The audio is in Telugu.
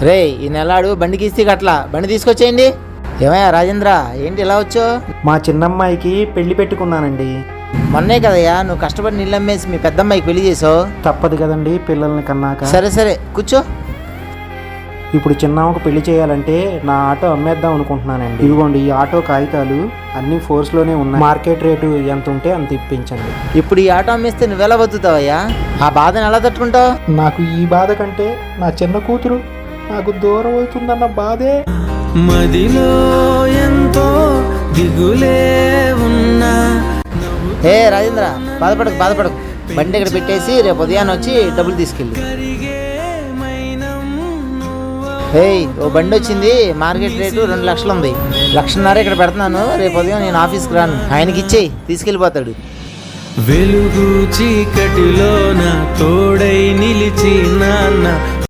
రే ఈ నెలాడు బండి కిస్తీ కట్లా, బండి తీసుకొచ్చేయండి. ఏమయ్యా రాజేంద్ర, ఏంటి ఇలా వచ్చో? మా చిన్నమ్మాయికి పెళ్లి పెట్టుకున్నానండి. మొన్నే కదయ్యా నువ్వు కష్టపడి నీళ్ళు అమ్మేసి మీ పెద్దమ్మాయికి పెళ్లి చేసావు. తప్పదు కదండి పిల్లల్ని కన్నాక. సరే సరే కూర్చో. ఇప్పుడు చిన్నమ్మకు పెళ్లి చేయాలంటే నా ఆటో అమ్మేద్దాం అనుకుంటున్నానండి. ఇదిగోండి ఈ ఆటో కాగితాలు అన్ని ఫోర్స్లోనే ఉన్నాయి. మార్కెట్ రేటు ఎంత ఉంటే అంత ఇప్పించండి. ఇప్పుడు ఈ ఆటో అమ్మేస్తే నువ్వెలా బతుకుతావయ్యా? ఆ బాధను ఎలా తట్టుకుంటావు? నాకు ఈ బాధ కంటే నా చిన్న కూతురు నాకు దూరం అవుతుందన్న బాధే. మదిలో ఎంతో దిగులే ఉన్నా. ఏ రాజేంద్ర, బాధపడకు. బండి ఇక్కడ పెట్టేసి రేపు ఉదయాన్నే వచ్చి డబ్బులు తీసుకెళ్ళి. ఏయ్ ఓ బండి వచ్చింది, మార్కెట్ రేటు 2 లక్షలు ఉంది. 1.5 లక్షలు ఇక్కడ పెడుతున్నాను. రేపు ఉదయం నేను ఆఫీస్కి రాను, ఆయనకి ఇచ్చేయి, తీసుకెళ్ళిపోతాడు. వెలుగు చీకటిలో నా తోడై నిలిచి నాన్న